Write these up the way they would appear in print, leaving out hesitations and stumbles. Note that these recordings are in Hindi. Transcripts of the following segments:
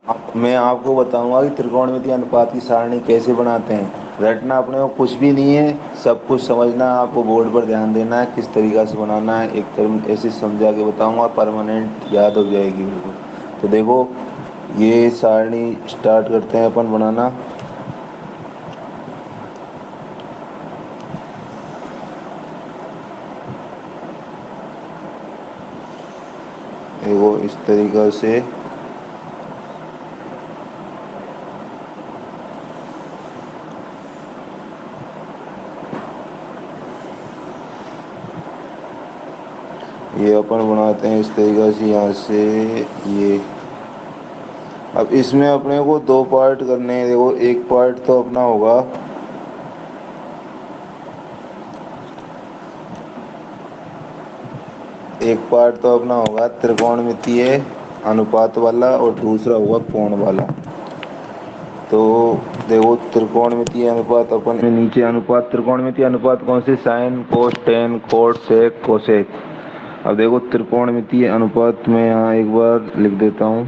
मैं आपको बताऊंगा कि त्रिकोणमितीय अनुपात की सारणी कैसे बनाते हैं। रटना अपने को कुछ भी नहीं है, सब कुछ समझना है। आपको बोर्ड पर ध्यान देना है, किस तरीका से बनाना है। एक तरह ऐसे समझा के बताऊंगा, परमानेंट याद हो जाएगी बिल्कुल। तो देखो, ये सारणी स्टार्ट करते हैं अपन बनाना। देखो इस तरीका से ये अपन बनाते हैं, इस तरीका से यहाँ से ये। अब इसमें अपने को दो पार्ट करने हैं। देखो, एक पार्ट तो अपना होगा, एक पार्ट तो अपना होगा त्रिकोणमितीय अनुपात वाला, और दूसरा होगा कोण वाला। तो देखो, त्रिकोणमितीय अनुपात अपन में नीचे अनुपात, त्रिकोणमितीय अनुपात कौन से? Sign, cos, tan, cot, sec, cosec. अब देखो, त्रिकोणमितीय अनुपात में यहाँ एक बार लिख देता हूँ।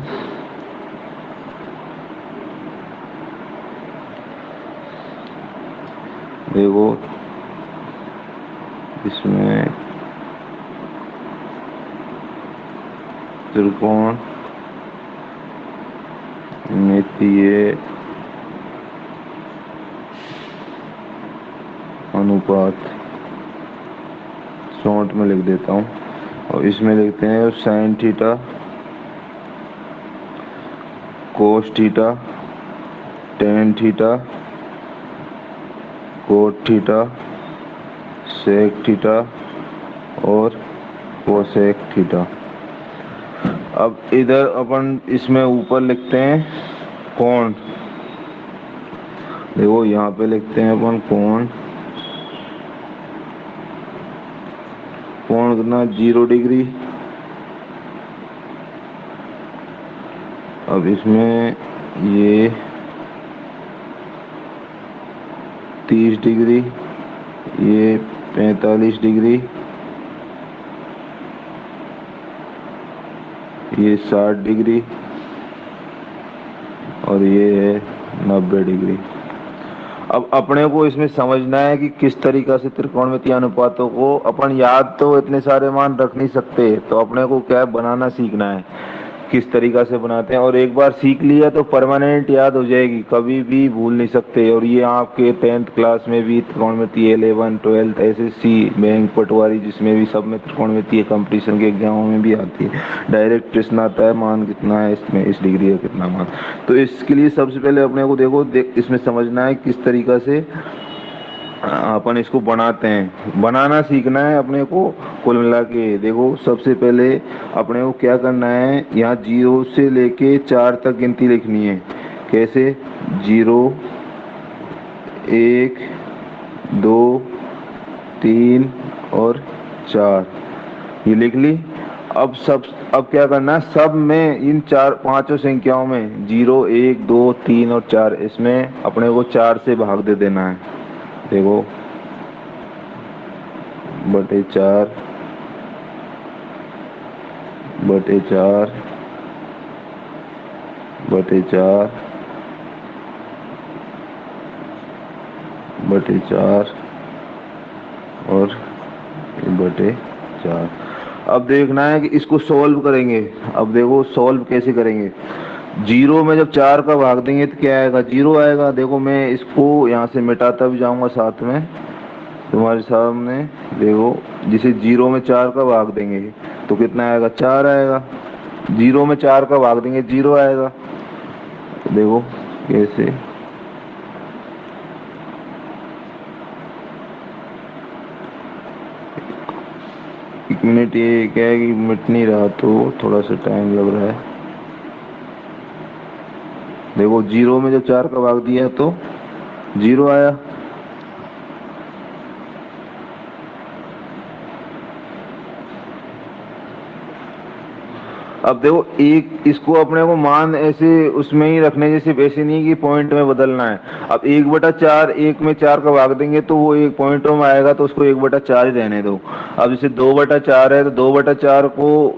देखो इसमें त्रिकोणमितीय अनुपात शॉर्ट में लिख देता हूँ, और इसमें लिखते हैं sine theta, cos theta, tan theta, cot theta, sec theta और कोसेक थीटा। अब इधर अपन इसमें ऊपर लिखते हैं कोण। देखो यहाँ पे लिखते हैं अपन कोण। कोण कितना? 0 डिग्री। अब इसमें ये 30 डिग्री, ये 45 डिग्री, ये 60 डिग्री, और ये है 90 डिग्री। अब अपने को इसमें समझना है कि किस तरीका से त्रिकोणमितीय अनुपातों को अपन, याद तो इतने सारे मान रख नहीं सकते, तो अपने को क्या है, बनाना सीखना है किस तरीका से बनाते हैं। और एक बार सीख लिया तो परमानेंट याद हो जाएगी, कभी भी भूल नहीं सकते। और ये आपके 10th क्लास में भी त्रिकोणमितीय, 11, 12, एसएससी, बैंक, पटवारी, जिसमें भी सब में त्रिकोणमितीय कंपटीशन के एग्जामों में भी आती है। डायरेक्ट प्रश्न आता है, मान कितना है इसमें, इस डिग्री का कितना मान। तो इसके लिए सबसे पहले अपने को देखो इसमें समझना है किस तरीका से अपन इसको बनाते हैं, बनाना सीखना है अपने को। कुल मिला के देखो, सबसे पहले अपने को क्या करना है, यहाँ 0 से लेके 4 तक गिनती लिखनी है। कैसे? 0, 1, 2, 3 और 4, ये लिख ली। अब क्या करना है, सब में इन चार पांचों संख्याओं में 0, 1, 2, 3 और 4, इसमें अपने को 4 से भाग दे देना है। देखो, बटे 4, बटे 4, बटे 4, बटे 4 और बटे 4। अब देखना है कि इसको सॉल्व करेंगे। अब देखो सॉल्व कैसे करेंगे। 0 में जब 4 का भाग देंगे तो क्या आएगा? 0 आएगा। देखो, मैं इसको यहाँ से मिटाता भी जाऊंगा साथ में तुम्हारे सामने। देखो, जिसे 0 में 4 का भाग देंगे तो कितना आएगा? 4 आएगा। 0 में 4 का भाग देंगे 0 आएगा। तो देखो कैसे। 1 मिनट, ये क्या है कि मिट नहीं रहा तो थोड़ा सा टाइम लग रहा है। देखो, 0 में जब 4 का भाग दिया तो 0 आया। अब देखो एक इसको अपने को मान ऐसे उसमें ही रखने, जैसे वैसे नहीं कि पॉइंट में बदलना है। अब 1/4 एक में 4 का भाग देंगे तो वो एक पॉइंटों में आएगा, तो उसको 1/4 ही रहने दो। अब जैसे 2/4 है तो 2/4 को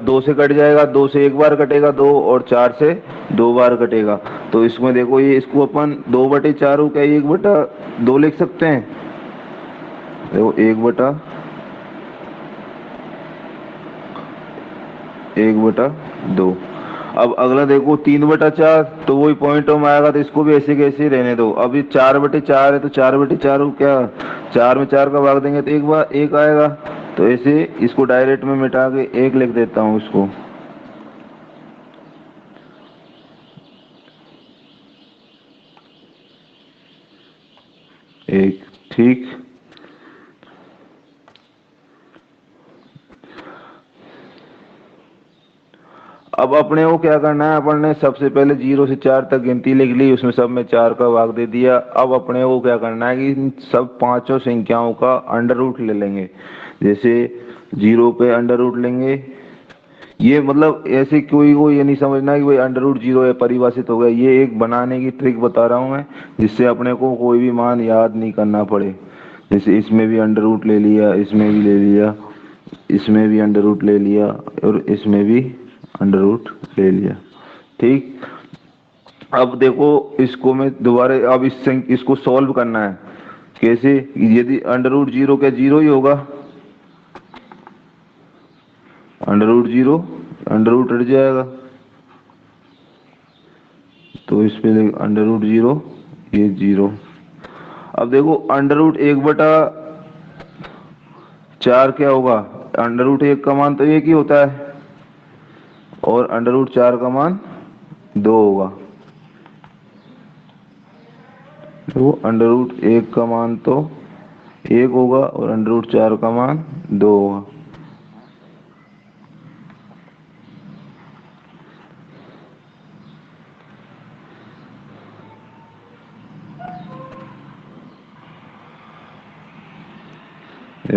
दो से कट जाएगा, 2 से एक बार कटेगा दो, और 4 से 2 बार कटेगा। तो इसमें देखो ये इसको अपन 2/4 को क्या 1/2 लिख सकते हैं। देखो 1/2। अब अगला देखो 3/4, तो वही पॉइंटों में आएगा, तो इसको भी ऐसे कैसे रहने दो। अब ये 4/4 है तो 4/4 को क्या 4 में 4 का भाग देंगे तो एक बार एक आएगा। तो ऐसे इसको डायरेक्ट में मिटा के एक लिख देता हूँ इसको। एक, ठीक। अब अपने को क्या करना है, अपन ने सबसे पहले 0 से 4 तक गिनती लिख ली, उसमें सब में 4 का भाग दे दिया। अब अपने को क्या करना है कि इन सब पांचों संख्याओं का अंडर रूट ले लेंगे। जैसे 0 पे अंडर रूट लेंगे, ये मतलब ऐसे कोई को ये नहीं समझना कि भाई अंडर रूट 0 है परिभाषित हो गया। ये एक बनाने की ट्रिक बता रहा हूँ मैं, जिससे अपने को कोई भी मान याद नहीं करना पड़े। जैसे इसमें भी अंडर रूट ले लिया, इसमें भी ले लिया, इसमें भी अंडर रूट ले लिया, और इसमें भी अंडर रूट ले लिया, ठीक। अब देखो इसको मैं दोबारा अब इसको सॉल्व करना है। कैसे, यदि अंडर रूट 0 क्या 0 ही होगा, अंडर रूट 0 अंडर रूट हट जाएगा, तो इस पे अंडर रूट 0 ये 0। अब देखो अंडर रूट 1/4 क्या होगा, अंडर रूट 1 का मान तो 1 ही होता है, और अंडर रूट 4 का मान 2 होगा। तो अंडर रूट 1 का मान तो 1 होगा, और अंडर रूट 4 का मान 2 होगा।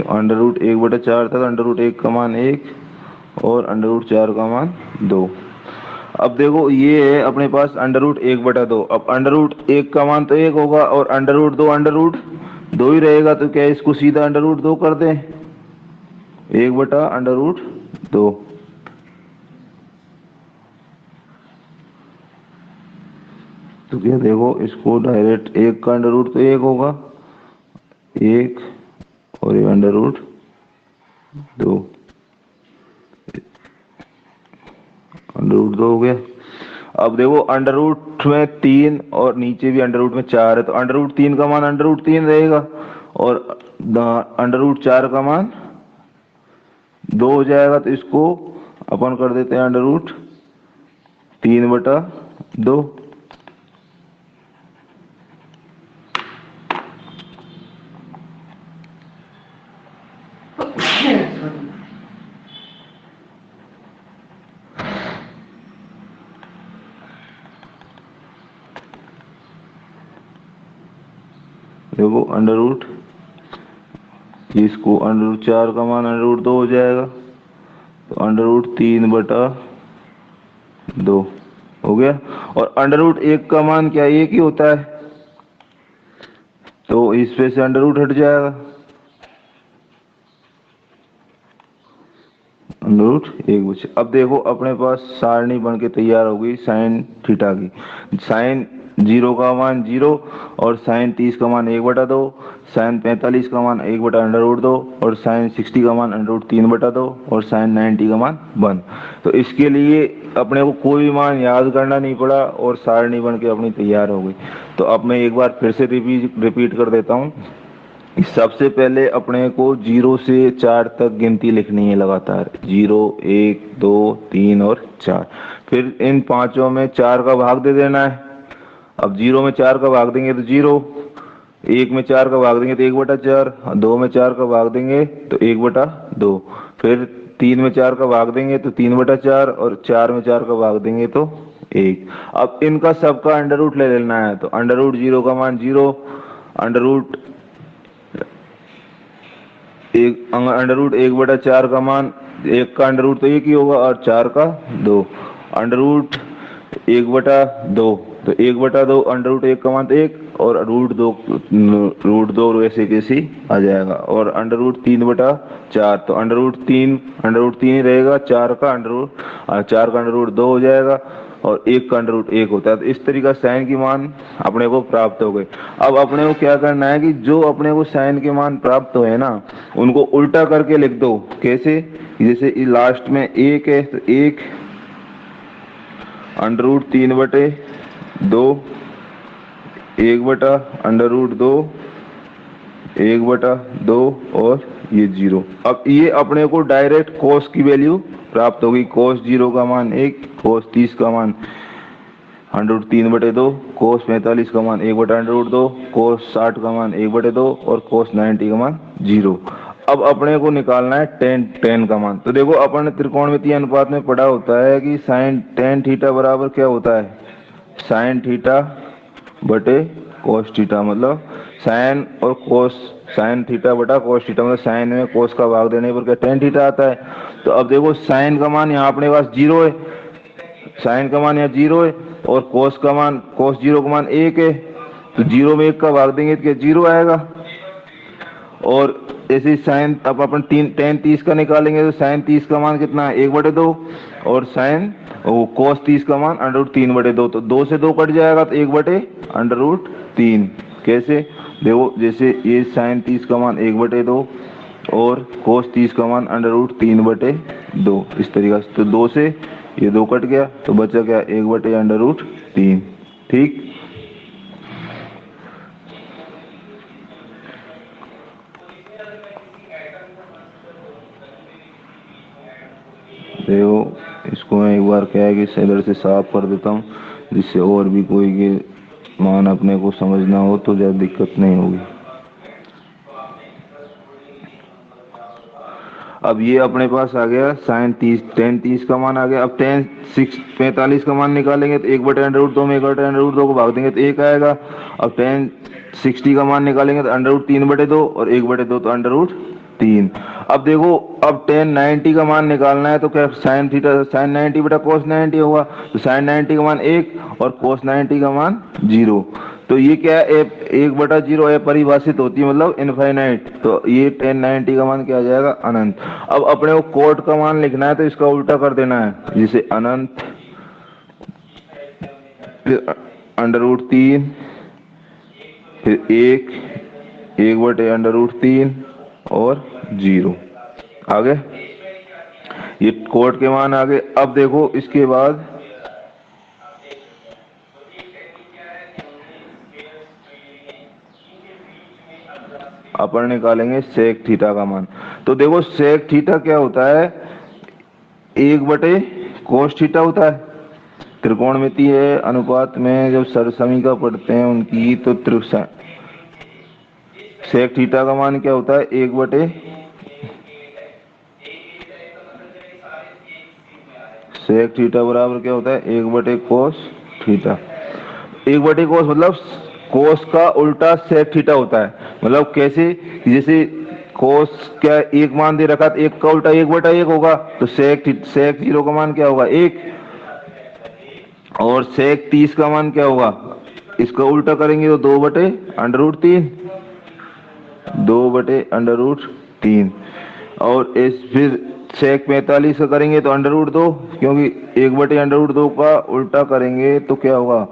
अंडर रूट 1/4 तक अंडर रूट 1 का मान 1, और अंडर रूट 4 का मान 2। अब देखो ये है अपने पास अंडर रूट 1/2। अब अंडर रूट 1 का मान तो 1 होगा, और अंडर रूट 2 ही रहेगा, तो क्या इसको सीधा अंडर रूट 2 कर दें, 1/√2। तो क्या देखो इसको डायरेक्ट 1 का अंडर रूट तो 1 होगा, 1, और ये अंडर रूट 2 हो गया। अब देखो अंडर रूट में 3 और नीचे भी अंडर रूट में 4 है, तो अंडर रूट 3 का मान अंडर रूट 3 रहेगा, और अंडर रूट 4 का मान 2 हो जाएगा। तो इसको अपन कर देते हैं अंडर रूट 3/2। देखो अंडर रूट, इसको अंडर रूट 4 का मान अंडर रूट 2 हो जाएगा, तो अंडर रूट 3/2 हो गया। और अंडर रूट 1 का मान क्या 1 ही होता है, तो इस पे से अंडर रूट हट जाएगा, अंडर रूट 1 बचे। अब देखो अपने पास सारणी बन के तैयार हो गई साइन थीटा की। साइन 0 का मान 0, और साइन 30 का मान 1/2, साइन 45 का मान 1/√2, और साइन 60 का मान √3/2, और साइन 90 का मान 1। तो इसके लिए अपने को कोई भी मान याद करना नहीं पड़ा, और सारणी बन के अपनी तैयार हो गई। तो अब मैं एक बार फिर से रिपीट कर देता हूँ। सबसे पहले अपने को 0 से 4 तक गिनती लिखनी है लगातार, 0, 1, 2, 3 और 4। फिर इन पांचों में 4 का भाग दे देना है। अब 0 में 4 का भाग देंगे तो 0, 1 में 4 का भाग देंगे तो 1/4, 2 में 4 का भाग देंगे तो 1/2, फिर 3 में 4 का भाग देंगे तो 3/4, और 4 में 4 का भाग देंगे तो 1। अब इनका सबका अंडर रूट ले लेना है। तो अंडर रूट 0 का मान 0, अंडर रूट एक अंडर रूट 1/4 का मान, एक का अंडर रूट तो एक ही होगा और 4 का 2, अंडर रूट 1/2, तो 1/2 अंडर रूट 1 का मान तो 1 और रूट 2 वैसे कैसे आ जाएगा, और अंडर रूट 3/4 तो अंडर रूट 3 ही रहेगा, 4 का अंडर रूट 2 हो जाएगा और 1 का अंडर रूट 1 होता है। तो इस तरीका साइन की मान अपने को प्राप्त हो गए। अब अपने को क्या करना है कि जो अपने को साइन के मान प्राप्त हुए ना उनको उल्टा करके लिख दो। कैसे? जैसे लास्ट में 1 है तो 1 अंडर रूट 3/2, 1/2, 1/2 और ये 0। अब ये अपने को डायरेक्ट कोस की वैल्यू प्राप्त होगी। कोस 0 का मान 1, कोस 30 का मान अंडर रूट 3/2, कोस 45 का मान 1/2, कोस 60 का मान 1/2 और कोस 90 का मान 0। अब अपने को निकालना है टेन का मान। तो देखो अपन ने त्रिकोणमितीय अनुपात में पढ़ा होता है कि साइन टेन थीटा बराबर क्या होता है, साइन थीटा बटे कोस थीटा, मतलब साइन और कोस, साइन थीटा बटा कोस थीटा, मतलब साइन में कोस का भाग देने पर क्या टेन थीटा आता है। तो अब देखो साइन का मान यहाँ अपने पास 0 है, साइन का मान यहाँ 0 है और कोस 0 का मान 1 है, तो 0 में 1 का भाग देंगे तो क्या 0 आएगा। और ऐसे साइन अब अपन टेन 30 का निकालेंगे तो साइन 30 का मान कितना है 1/2 और साइन कोस 30 का मान अंडर रूट 3/2, तो 2 से 2 कट जाएगा तो 1/√3। कैसे? देखो जैसे ये साइन 30 का मान 1/2 और कोस 30 का मान अंडर रूट 3/2, इस तरीका से। तो 2 से ये 2 कट गया तो बचा क्या 1/√3। ठीक। देखो इसको मैं एक बार क्या है कि इधर से साफ कर देता हूँ जिससे और भी कोई के मान अपने को समझना हो तो ज्यादा दिक्कत नहीं होगी। अब ये अपने पास आ गया साइन 30 का मान आ गया। अब 45 का मान निकालेंगे तो 1/√2 में 1/√2 को भाग देंगे तो 1 आएगा। अब 60 का मान निकालेंगे तो अंडर रूट 3/2 और 1/2 तो अंडर रूट 3। अब देखो अब 90 का मान निकालना है तो क्या साइन 90 बटा कोस 90 होगा, तो साइन 90 का मान 1 और कोस 90 का मान 0। तो ये क्या है 1/0 परिभाषित होती है, मतलब इनफाइनाइट। तो ये 90 का मान क्या आ जाएगा अनंत। अब अपने को कोट का मान लिखना है तो इसका उल्टा कर देना है, जैसे अनंत फिर अंडर रूट 3 फिर 1/√3 और 0 आगे। ये कोट के मान आगे। अब देखो इसके बाद अपन निकालेंगे सेक थीटा का मान। तो देखो सेक थीटा क्या होता है 1/कोस थीटा होता है। त्रिकोणमितीय अनुपात में जब सरसमीका पढ़ते हैं उनकी तो सेक थीटा का मान क्या होता है 1/, सेक थीटा बराबर क्या होता है 1/कोस थीटा। 1/कोस मतलब कोस का उल्टा सेक थीटा होता है। मतलब कैसे? जैसे कोस क्या एक मान दे रखा तो एक का उल्टा 1/1 होगा, तो सेक 0 का मान क्या होगा 1 और सेक 30 का मान क्या होगा, इसका उल्टा करेंगे तो 2/√3, 2/√3। और इस फिर सेक 45 का करेंगे तो अंडर रूट 2, क्योंकि 1/√2 का उल्टा करेंगे तो क्या होगा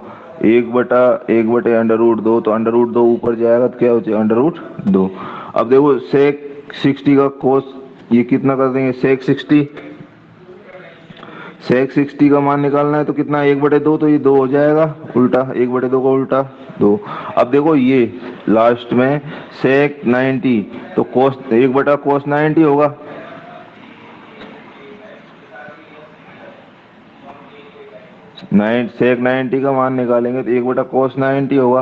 1/√2, तो अंडर रूट 2 ऊपर जाएगा तो क्या हो जाएगा अंडर रूट 2। अब देखो सेक 60 का कोस ये कितना कर देंगे सेक 60 का मान निकालना है तो कितना 1/2, तो ये 2 हो जाएगा उल्टा 1/2 का उल्टा 2। अब देखो ये लास्ट में सेक 90 तो कोस 1/कोस 90 होगा। सेक 90 का मान निकालेंगे तो 1/कोस 90 होगा।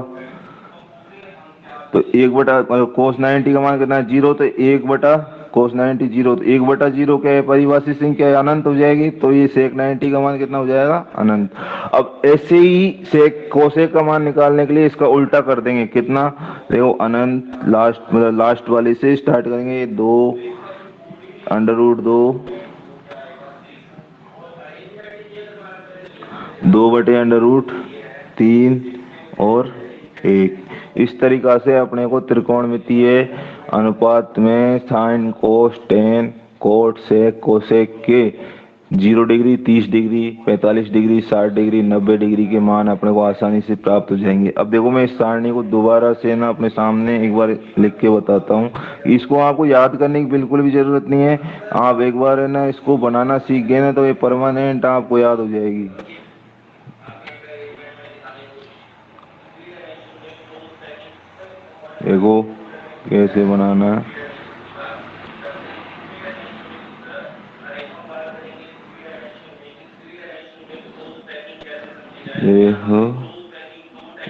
तो 1/कोस 90 का मान कितना है 0, तो 1/, cos 90 0, तो 1/0 क्या है, परिभाषित संख्या क्या है, अनंत हो जाएगी। तो ये sec 90 का मान कितना हो जाएगा, अनंत। अब ऐसे ही sec cosec का मान निकालने के लिए इसका उल्टा कर देंगे, कितना, देखो अनंत लास्ट मतलब लास्ट वाले से स्टार्ट करेंगे, 2 √2 2/√3 और 1। इस तरीका से अपने को त्रिकोणमितीय अनुपात में sine cos tan cot sec cosec के 0 degree, 30 degree, 45 degree, 60 degree, 90 degree के मान अपने को आसानी से प्राप्त हो जाएंगे। अब देखो मैं इस सारणी को दोबारा से ना अपने सामने एक बार लिख के बताता हूँ। इसको आपको याद करने की बिल्कुल भी जरूरत नहीं है, आप एक बार है ना इसको बनाना सीख गए ना तो ये परमानेंट आपको याद हो जाएगी। देखो कैसे बनाना है, देखो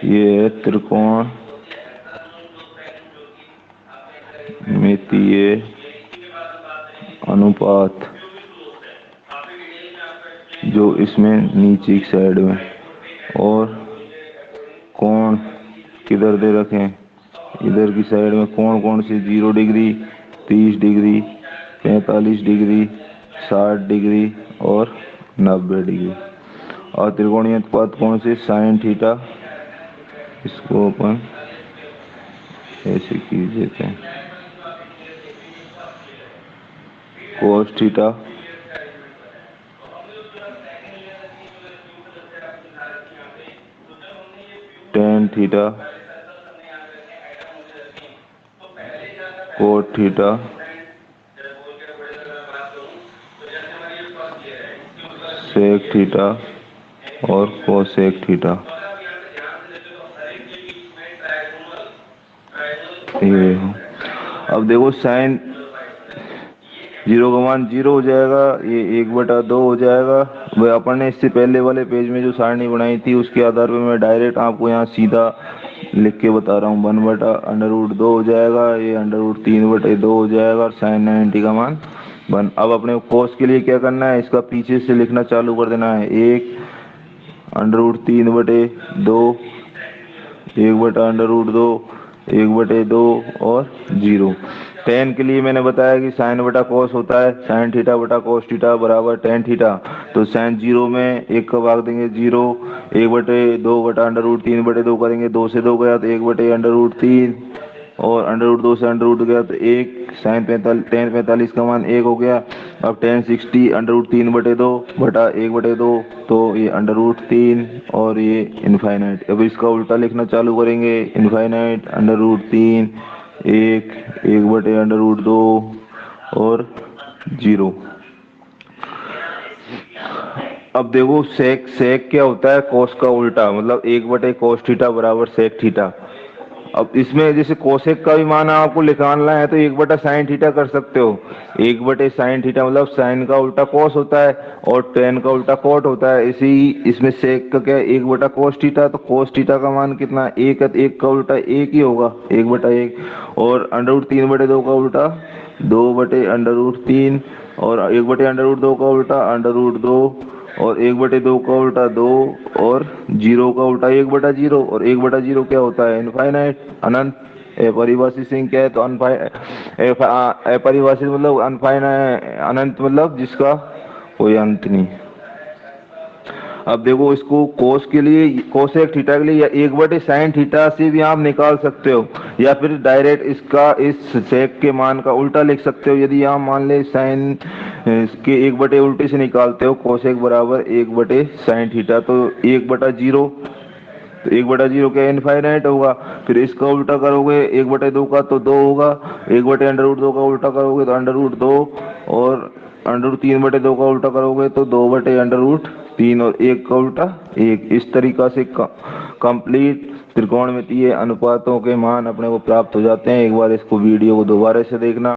ये है त्रिकोण मितीय अनुपात, जो इसमें नीचे की साइड में, और कोण किधर दे रखे, इधर की साइड में कोण कौन से, 0 डिग्री, 30 डिग्री, 45 डिग्री, 60 डिग्री और 90 डिग्री। और त्रिकोणीय अनुपात कौन से, साइन थीटा, इसको अपन ऐसे खींच देते हैं, cos theta, tan theta, cot theta, sec theta और कोसेक थीटा। ये अब देखो साइन 0 का मान 0 हो जाएगा, ये 1/2 हो जाएगा। वह अपन ने इससे पहले वाले पेज में जो सारणी बनाई थी उसके आधार पर मैं डायरेक्ट आपको यहाँ सीधा लिख के बता रहा हूँ, 1/√2 हो जाएगा, ये √3/2 हो जाएगा और साइन 90 का मान 1। अब अपने कोस के लिए क्या करना है, इसका पीछे से लिखना चालू कर देना है, 1√3/2, 1/√2, 1/2 और 0। टेन के लिए मैंने बताया कि साइन बटा कोस होता है, साइन थीटा बटा कोस थीटा बराबर टेन थीटा। तो साइन 0 में 1 का भाग देंगे 0, 1/2/√3/2 करेंगे, 2 से 2 गया तो 1/√3 और √2 से √2 गया तो 1। साइन 45 का मान 1 हो गया। अब tan 60 √3/2 बटा 1/2, तो ये √3 और ये इनफाइनाइट। अब इसका उल्टा लिखना चालू करेंगे, इनफाइनाइट √3, 1/√2 और 0। अब देखो सेक क्या होता है, कोस का उल्टा, मतलब 1/cos थीटा बराबर सेक थीटा। अब इसमें जैसे कोसेक का भी मान आपको निकालना है तो 1/sin थीटा कर सकते हो। 1/sin थीटा मतलब साइन का उल्टा कोस होता है और टेन का उल्टा कोट होता है। इसी इसमें सेक का क्या है, 1/cos थीटा, तो cos थीटा का मान कितना, 1 है, 1 का उल्टा 1 ही होगा, 1/1। और √3/2 का उल्टा 2/√3 और 1/√2 का उल्टा √2 और 1/2 का उल्टा 2 और 0 का उल्टा 1/0। और 1/0 क्या होता है, इनफाइनाइट, अनंत। अपरिभाषित संख्या है तो अपरिभाषित मतलब अनफाइनाइट, अनंत मतलब जिसका कोई अंत नहीं। अब देखो इसको कोस के लिए, कोसेक थीटा के लिए या 1/sin थीटा से भी आप निकाल सकते हो, या फिर डायरेक्ट इसका इस सेक के मान का उल्टा लिख सकते हो। यदि आप मान ले साइन के 1/, उल्टे से निकालते हो, कोसेक बराबर 1/sin थीटा, तो 1/0, तो 1/0 क्या इनफाइनाइट होगा। फिर इसका उल्टा करोगे 1/2 का तो 2 होगा, 1/√2 का उल्टा करोगे तो √2 और √3/2 का उल्टा करोगे तो 2/√3 और 1 का उल्टा 1। इस तरीका से कंप्लीट त्रिकोणमितीय अनुपातों के मान अपने को प्राप्त हो जाते हैं। एक बार इसको वीडियो को दोबारा से देखना।